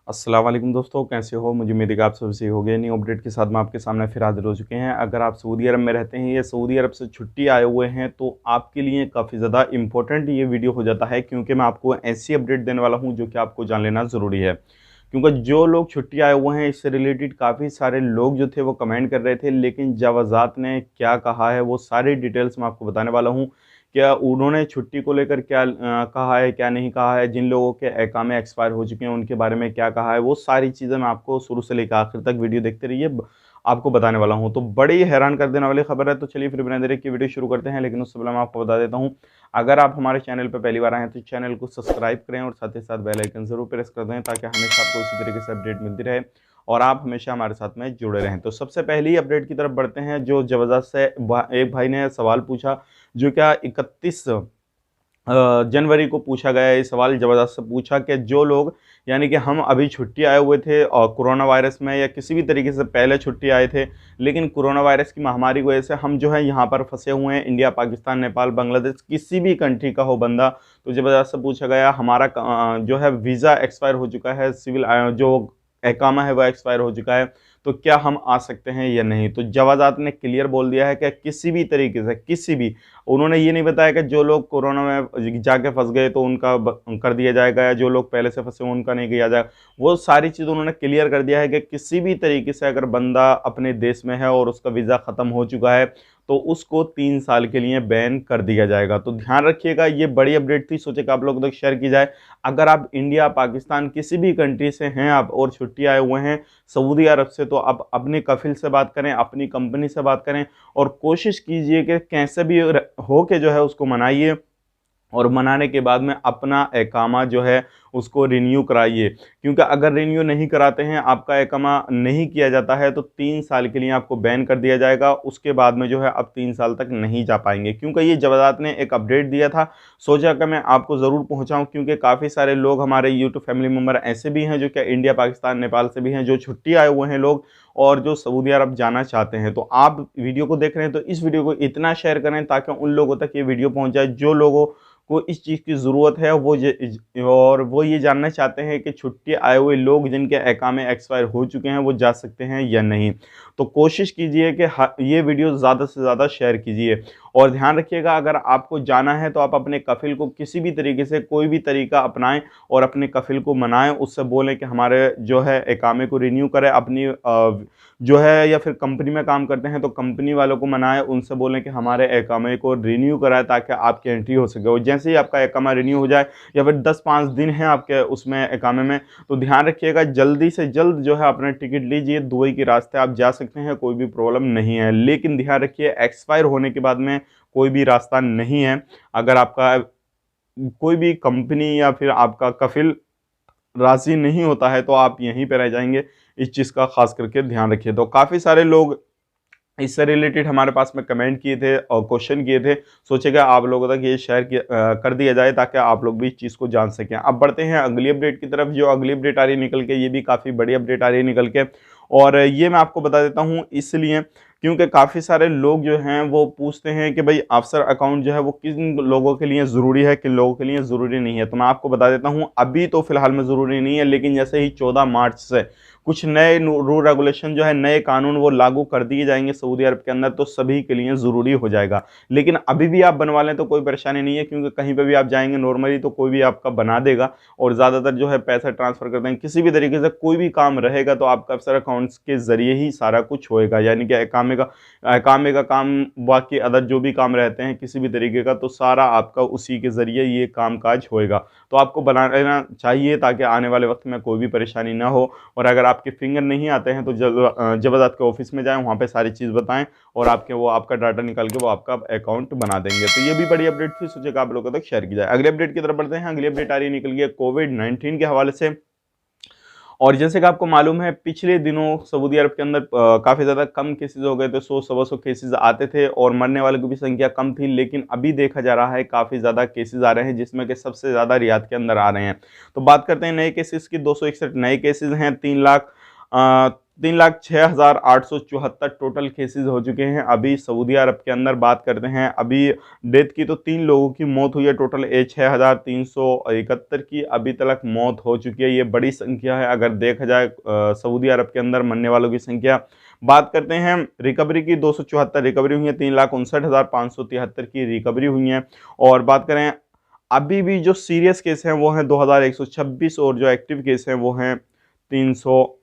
अस्सलाम वालेकुम दोस्तों, कैसे हो? मुझे उम्मीद है कि आप सब सही हो गए। न्यू अपडेट के साथ मैं आपके सामने फिर हाज़िर हो चुके हैं। अगर आप सऊदी अरब में रहते हैं या सऊदी अरब से छुट्टी आए हुए हैं, तो आपके लिए काफ़ी ज़्यादा इम्पोर्टेंट ये वीडियो हो जाता है, क्योंकि मैं आपको ऐसी अपडेट देने वाला हूँ जो कि आपको जान लेना ज़रूरी है। क्योंकि जो लोग छुट्टी आए हुए हैं, इससे रिलेटेड काफ़ी सारे लोग जो थे वो कमेंट कर रहे थे, लेकिन जवाज़ात ने क्या कहा है वो सारी डिटेल्स मैं आपको बताने वाला हूँ। क्या उन्होंने छुट्टी को लेकर क्या कहा है, क्या नहीं कहा है, जिन लोगों के इकामे एक्सपायर हो चुके हैं उनके बारे में क्या कहा है, वो सारी चीज़ें मैं आपको शुरू से लेकर आखिर तक वीडियो देखते रहिए, आपको बताने वाला हूँ। तो बड़ी हैरान कर देने वाली खबर है, तो चलिए फिर बिना देरी की वीडियो शुरू करते हैं। लेकिन उससे पहले मैं आपको बता देता हूँ, अगर आप हमारे चैनल पर पहली बार आए हैं तो चैनल को सब्सक्राइब करें और साथ ही साथ बेल आइकन ज़रूर प्रेस कर दें, ताकि हमेशा आपको इसी तरीके से अपडेट मिलती रहे और आप हमेशा हमारे साथ में जुड़े रहें। तो सबसे पहली अपडेट की तरफ बढ़ते हैं। जो ज़बरदस्त से एक भाई ने सवाल पूछा, जो क्या 31 जनवरी को पूछा गया। ये सवाल ज़बरदस्त से पूछा कि जो लोग, यानी कि हम अभी छुट्टी आए हुए थे और कोरोना वायरस में या किसी भी तरीके से पहले छुट्टी आए थे, लेकिन कोरोना वायरस की महामारी की वजह से हम जो है यहाँ पर फंसे हुए हैं। इंडिया, पाकिस्तान, नेपाल, बांग्लादेश, किसी भी कंट्री का हो बंदा, तो ज़बरदस्त से पूछा गया हमारा जो है वीज़ा एक्सपायर हो चुका है, सिविल जो इकामा है वह एक्सपायर हो चुका है, तो क्या हम आ सकते हैं या नहीं। तो जवाज़ात ने क्लियर बोल दिया है कि किसी भी तरीके से, किसी भी, उन्होंने ये नहीं बताया कि जो लोग कोरोना में जाके फँस गए तो उनका कर दिया जाएगा, या जो लोग पहले से फँसे हुए उनका नहीं किया जाएगा। वो सारी चीज़ उन्होंने क्लियर कर दिया है कि किसी भी तरीके से अगर बंदा अपने देश में है और उसका वीज़ा ख़त्म हो चुका है, तो उसको 3 साल के लिए बैन कर दिया जाएगा। तो ध्यान रखिएगा, ये बड़ी अपडेट थी, सोचे कि आप लोगों तक शेयर की जाए। अगर आप इंडिया, पाकिस्तान, किसी भी कंट्री से हैं आप और छुट्टी आए हुए हैं सऊदी अरब से, तो आप अपने कफ़िल से बात करें, अपनी कंपनी से बात करें और कोशिश कीजिए कि कैसे भी हो के जो है उसको मनाइए, और मनाने के बाद में अपना इकामा जो है उसको रिन्यू कराइए। क्योंकि अगर रिन्यू नहीं कराते हैं, आपका इकामा नहीं किया जाता है, तो 3 साल के लिए आपको बैन कर दिया जाएगा। उसके बाद में जो है आप 3 साल तक नहीं जा पाएंगे। क्योंकि ये जवाज़ात ने एक अपडेट दिया था, सोचा कि मैं आपको ज़रूर पहुँचाऊँ, क्योंकि काफ़ी सारे लोग हमारे यूट्यूब फैमिली मेम्बर ऐसे भी हैं जो कि इंडिया, पाकिस्तान, नेपाल से भी हैं, जो छुट्टी आए हुए हैं लोग और जो सऊदी अरब जाना चाहते हैं। तो आप वीडियो को देख रहे हैं तो इस वीडियो को इतना शेयर करें ताकि उन लोगों तक ये वीडियो पहुँच जाए जो लोगों को इस चीज़ की ज़रूरत है, वो ये जानना चाहते हैं कि छुट्टी आए हुए लोग जिनके इकामे एक्सपायर हो चुके हैं वो जा सकते हैं या नहीं। तो कोशिश कीजिए कि ये वीडियो ज़्यादा से ज़्यादा शेयर कीजिए। और ध्यान रखिएगा, अगर आपको जाना है तो आप अपने कफ़िल को किसी भी तरीके से, कोई भी तरीका अपनाएं और अपने कफ़िल को मनाएं, उससे बोलें कि हमारे जो है इकामे को रिन्यू करें। अपनी जो है, या फिर कंपनी में काम करते हैं तो कंपनी वालों को मनाएं, उनसे बोलें कि हमारे इकामे को रिन्यू कराएं, ताकि आपकी एंट्री हो सके। और जैसे ही आपका इकामा रिन्यू हो जाए, या फिर 10-5 दिन है आपके उसमें इकामे में, तो ध्यान रखिएगा जल्दी से जल्द जो है अपना टिकट लीजिए। दुबई के रास्ते आप जा सकते हैं, कोई भी प्रॉब्लम नहीं है। लेकिन ध्यान रखिए, एक्सपायर होने के बाद में कोई भी रास्ता नहीं है। अगर आपका कोई भी कंपनी या फिर आपका कफ़िल राज़ी नहीं होता है, तो आप यहीं पे रह जाएँगे। इस चीज़ का ख़ास करके ध्यान रखिए। तो काफ़ी सारे लोग इससे रिलेटेड हमारे पास में कमेंट किए थे और क्वेश्चन किए थे। सोचे कि आप लोगों तक ये शेयर कर दिया जाए, ताकि आप लोग भी इस चीज़ को जान सकें। अब बढ़ते हैं अगली अपडेट की तरफ। जो अगली अपडेट आ रही है निकल के, ये भी काफ़ी बड़ी अपडेट आ रही है निकल के, और ये मैं आपको बता देता हूँ इसलिए क्योंकि काफ़ी सारे लोग जो हैं वो पूछते हैं कि भाई अफसर अकाउंट जो है वो किन लोगों के लिए ज़रूरी है, किन लोगों के लिए ज़रूरी नहीं है। तो मैं आपको बता देता हूँ, अभी तो फ़िलहाल में ज़रूरी नहीं है, लेकिन जैसे ही 14 मार्च से कुछ नए रूल रेगुलेशन जो है, नए कानून वो लागू कर दिए जाएंगे सऊदी अरब के अंदर, तो सभी के लिए ज़रूरी हो जाएगा। लेकिन अभी भी आप बनवा लें तो कोई परेशानी नहीं है, क्योंकि कहीं पे भी आप जाएंगे नॉर्मली तो कोई भी आपका बना देगा, और ज़्यादातर जो है पैसा ट्रांसफ़र कर देंगे। किसी भी तरीके से कोई भी काम रहेगा तो आपका अफसर अकाउंट्स के ज़रिए ही सारा कुछ होएगा, यानी कि इकामे का काम, बाकी अदर जो भी काम रहते हैं किसी भी तरीके का, तो सारा आपका उसी के ज़रिए ये काम काज होएगा। तो आपको बना लेना चाहिए, ताकि आने वाले वक्त में कोई भी परेशानी ना हो। और अगर आपके फिंगर नहीं आते हैं तो जबरदस्त के ऑफिस में जाएँ, वहाँ पे सारी चीज़ बताएँ और वो आपका डाटा निकाल के वो आपका अकाउंट बना देंगे। तो ये भी बड़ी अपडेट थी, सोचा कि आप लोगों तक शेयर की जाए। अगली अपडेट की तरफ बढ़ते हैं। अगली अपडेट आ रही है निकल के कोविड-19 के हवाले से। और जैसे कि आपको मालूम है, पिछले दिनों सऊदी अरब के अंदर काफ़ी ज़्यादा कम केसेज़ हो गए थे, 100 सवा 100 केसेज़ आते थे और मरने वालों की भी संख्या कम थी। लेकिन अभी देखा जा रहा है काफ़ी ज़्यादा केसेज़ आ रहे हैं, जिसमें कि सबसे ज़्यादा रियाद के अंदर आ रहे हैं। तो बात करते हैं नए केसेज़ की। 261 नए केसेज़ हैं, 3 लाख 3,06,874 टोटल केसेस हो चुके हैं अभी सऊदी अरब के अंदर। बात करते हैं अभी डेथ की, तो 3 लोगों की मौत हुई है। टोटल 6,371 की अभी तक मौत हो चुकी है। ये बड़ी संख्या है अगर देखा जाए सऊदी अरब के अंदर मरने वालों की संख्या। बात करते हैं रिकवरी की, 274 रिकवरी हुई है, 3,59,573 की रिकवरी हुई है। और बात करें अभी भी जो सीरियस केस हैं वो हैं 2,126, और जो एक्टिव केस हैं वो हैं 300,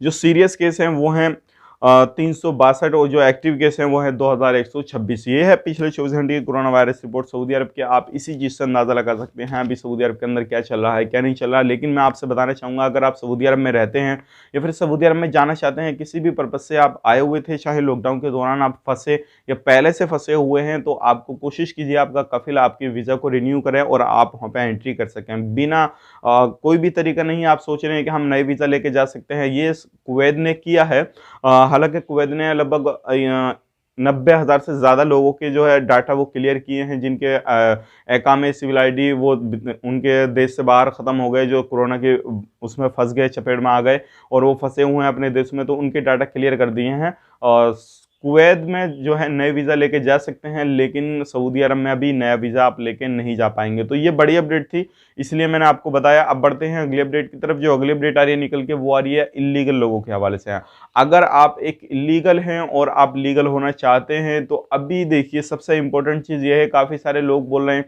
जो सीरियस केस हैं वो हैं 362, और जो एक्टिव केस हैं वो है 2,126। ये है पिछले 24 घंटे की कोरोना वायरस रिपोर्ट सऊदी अरब की। आप इसी चीज़ से अंदाज़ा लगा सकते हैं अभी सऊदी अरब के अंदर क्या चल रहा है क्या नहीं चल रहा है। लेकिन मैं आपसे बताना चाहूँगा, अगर आप सऊदी अरब में रहते हैं या फिर सऊदी अरब में जाना चाहते हैं, किसी भी पर्पज़ से आप आए हुए थे, चाहे लॉकडाउन के दौरान आप फंसे या पहले से फंसे हुए हैं, तो आपको कोशिश कीजिए आपका कफिल आपके वीज़ा को रिन्यू करे और आप वहाँ पर एंट्री कर सकें बिना कोई भी तरीका नहीं। आप सोच रहे हैं कि हम नए वीज़ा लेके जा सकते हैं, ये कुवैत ने किया है। हालांकि कुवैत ने लगभग 90,000 से ज़्यादा लोगों के जो है डाटा वो क्लियर किए हैं, जिनके एकामे सिविल आईडी वो उनके देश से बाहर ख़त्म हो गए, जो कोरोना के उसमें फंस गए, चपेट में आ गए और वो फंसे हुए हैं अपने देश में, तो उनके डाटा क्लियर कर दिए हैं। और कुवैत में जो है नए वीज़ा लेके जा सकते हैं, लेकिन सऊदी अरब में अभी नया वीज़ा आप लेके नहीं जा पाएंगे। तो ये बड़ी अपडेट थी, इसलिए मैंने आपको बताया। अब बढ़ते हैं अगली अपडेट की तरफ। जो अगली अपडेट आ रही है निकल के, वो आ रही है इल्लीगल लोगों के हवाले से। अगर आप एक इल्लीगल हैं और आप लीगल होना चाहते हैं, तो अभी देखिए सबसे इंपॉर्टेंट चीज़ ये है, काफ़ी सारे लोग बोल रहे हैं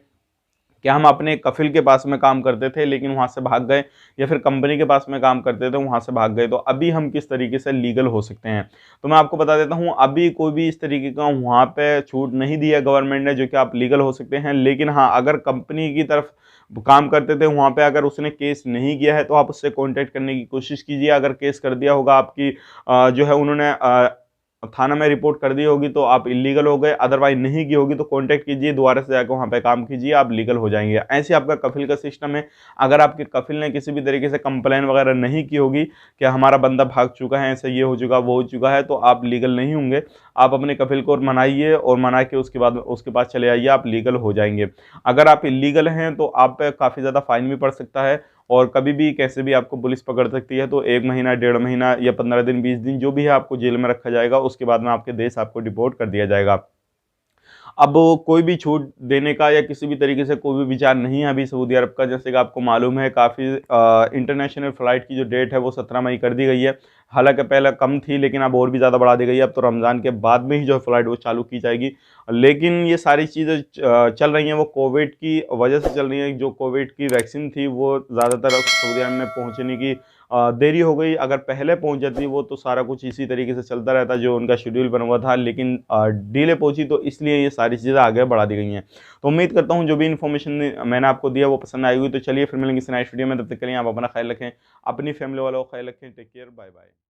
कि हम अपने कफिल के पास में काम करते थे लेकिन वहाँ से भाग गए, या फिर कंपनी के पास में काम करते थे वहाँ से भाग गए, तो अभी हम किस तरीके से लीगल हो सकते हैं। तो मैं आपको बता देता हूँ, अभी कोई भी इस तरीके का वहाँ पे छूट नहीं दिया गवर्नमेंट ने जो कि आप लीगल हो सकते हैं। लेकिन हाँ, अगर कंपनी की तरफ काम करते थे वहाँ पे अगर उसने केस नहीं किया है, तो आप उससे कॉन्टैक्ट करने की कोशिश कीजिए। अगर केस कर दिया होगा आपकी जो है उन्होंने थाना में रिपोर्ट कर दी होगी, तो आप इलीगल हो गए। अदरवाइज नहीं की होगी तो कांटेक्ट कीजिए, दोबारा से जाकर वहाँ पे काम कीजिए, आप लीगल हो जाएंगे। ऐसे आपका कफिल का सिस्टम है। अगर आपके कफिल ने किसी भी तरीके से कंप्लेन वगैरह नहीं की होगी कि हमारा बंदा भाग चुका है, ऐसे ये हो चुका वो हो चुका है, तो आप लीगल नहीं होंगे। आप अपने कफिल को मनाइए और मना के उसके बाद चले आइए, आप लीगल हो जाएंगे। अगर आप इलीगल हैं तो आप पे काफ़ी ज़्यादा फाइन भी पड़ सकता है, और कभी भी कैसे भी आपको पुलिस पकड़ सकती है। तो 1 महीना, 1.5 महीना या 15 दिन, 20 दिन जो भी है आपको जेल में रखा जाएगा। उसके बाद में आपके देश आपको डिपोर्ट कर दिया जाएगा। अब कोई भी छूट देने का या किसी भी तरीके से कोई भी विचार नहीं है अभी सऊदी अरब का। जैसे कि आपको मालूम है, काफ़ी इंटरनेशनल फ़्लाइट की जो डेट है वो 17 मई कर दी गई है। हालांकि पहले कम थी, लेकिन अब और भी ज़्यादा बढ़ा दी गई है। अब तो रमज़ान के बाद में ही जो फ़्लाइट वो चालू की जाएगी। लेकिन ये सारी चीज़ें चल रही हैं वो कोविड की वजह से चल रही हैं। जो कोविड की वैक्सीन थी वो ज़्यादातर सऊदी अरब में पहुँचने की देरी हो गई। अगर पहले पहुंच जाती वो तो सारा कुछ इसी तरीके से चलता रहता जो उनका शेड्यूल बना हुआ था, लेकिन डिले पहुंची, तो इसलिए ये सारी चीज़ें आगे बढ़ा दी गई हैं। तो उम्मीद करता हूं जो भी इन्फॉर्मेशन मैंने आपको दिया वो पसंद आई हुई। तो चलिए फिर मिलेंगे इस नेक्स्ट वीडियो में, तब तक के लिए आप अपना ख्याल रखें, अपनी फैमिली वालों का ख्याल रखें। Take care, bye bye.